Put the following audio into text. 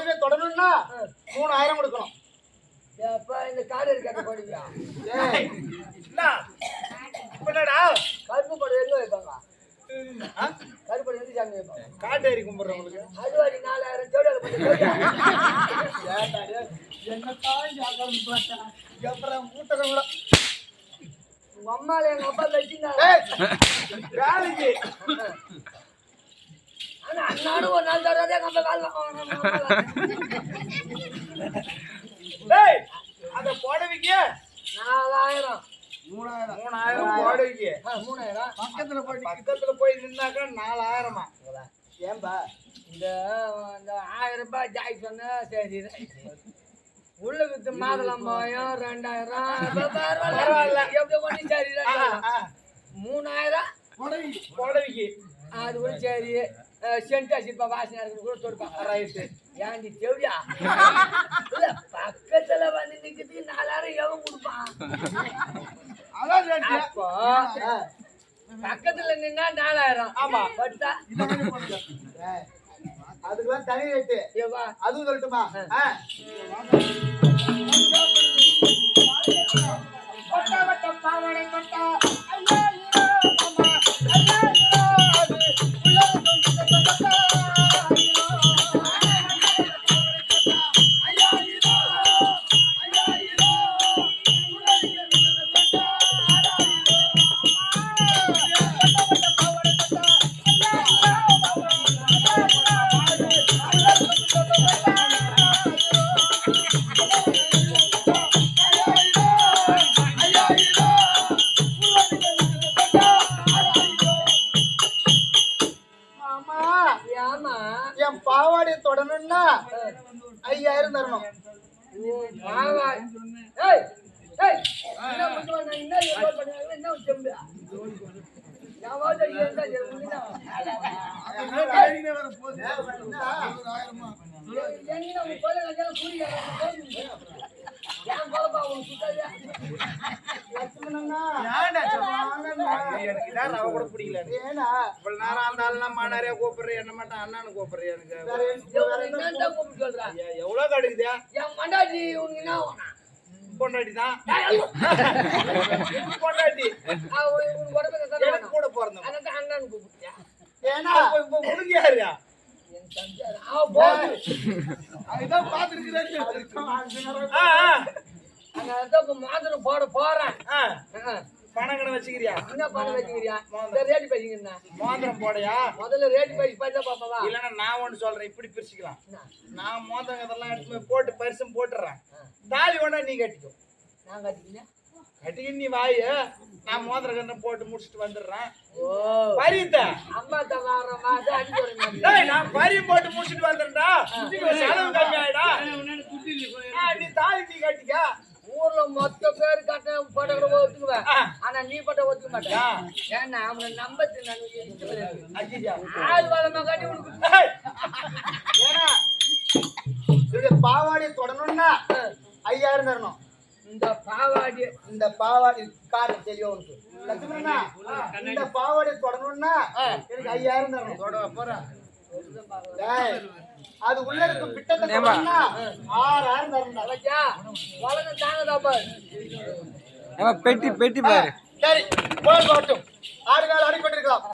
பாவாடை தொடணும்னா 3000 கொடுக்கணும். இந்த காடு இருக்க போடுவியா? என்னடா கருப்பு படம் எங்க வைப்பாங்க? கருப்பு படம் எந்த சாமி வைப்பாங்க? காட்டேரி கும்பிடுறவங்களுக்கு அதுவாடி 4000 ஜோடியால போட்டு மூட்டை உங்க அம்மால எங்க அப்பா தச்சுனா வேலைக்கு ஆனா அண்ணாடும் ஒரு நாள் தராதே எங்க அப்பா கால் அந்த புடவைக்கு 4000 3000 புடவைக்கு 3000 பக்கத்துல போய் நின்னாக்கா 4000 ஏன்பா இந்த 1000 ரூபாய் ஜாய் சொன்னா சரி உள்ள வித்து மாதளம் போயும் 2000 பரவாயில்ல எப்படி பண்ணி சரி 3000 புடவைக்கு அது கூட சரி சென்ட் அடிப்பா வாசனை இருக்கு கூட தொடுப்பாங்க ரைட்டு ஏன்டி தேவையா பக்கத்துல வந்து நிக்கிறதுக்கு 4000 எவன் கொடுப்பான் அப்போ பக்கத்துல நின்னா 4000 ஆமா பட்டா அதுக்கெல்லாம் தனி ரேட்டு அதுவும் சொல்லட்டுமா பாவாடை கொட்டா என் பாவாடை தொடணும்னா 5000 தரணும். எவ்வளவு கிடைக்குதா பொண்டாட்டி தான் பொண்டாட்டி கூட போறேன் அண்ணன் கூப்பிட்டியா ஏன்னா முடிஞ்சாரு மாத்திரம் போட போறேன் பணம் கடை வச்சுக்கிறியா என்ன பணம் வச்சுக்கிறியா ரேட்டு பேசிக்கிறா மோதிரம் போடையா முதல்ல ரேட்டு பேசி பார்த்தா பாப்பாவா இல்லன்னா நான் ஒண்ணு சொல்றேன் இப்படி பிரிச்சுக்கலாம் நான் மோதிரம் இதெல்லாம் எடுத்து போட்டு பரிசும் போட்டுறேன் தாலி வேணா நீ கட்டிக்கோ நான் கட்டிக்கிறேன் கட்டிக்க நீ வாய் நான் மோதிர கண்ணை போட்டு முடிச்சுட்டு வந்துடுறேன் பரித்த அம்மா தவாரமா நான் பரி போட்டு முடிச்சுட்டு வந்துடுறா செலவு கம்மி ஆயிடா நீ தாலி நீ கட்டிக்க ஊர்ல மொத்த பேர் கட்ட போட்ட கூட ஒத்துக்குவேன் ஆனா நீ பட்ட ஒத்துக்க மாட்டேன் ஏன்னா அவனை நம்பத்து ஆள் வளமா கட்டி கொடுக்கு ஏன்னா பாவாடை தொடணும்னா 5000 தரணும். இந்த பாவாடை கார் தெளிவா உனக்கு இந்த பாவாடை தொடணும்னா எனக்கு 5000 தரணும். போறேன் அது உள்ள இருக்கு பிட்டத்தை 6000 தரணும். வளர்ந்து தாங்கதா பாரு பெட்டி பாரு. சரி போய் போட்டும் 6 நாள் அடிபட்டு இருக்கலாம்.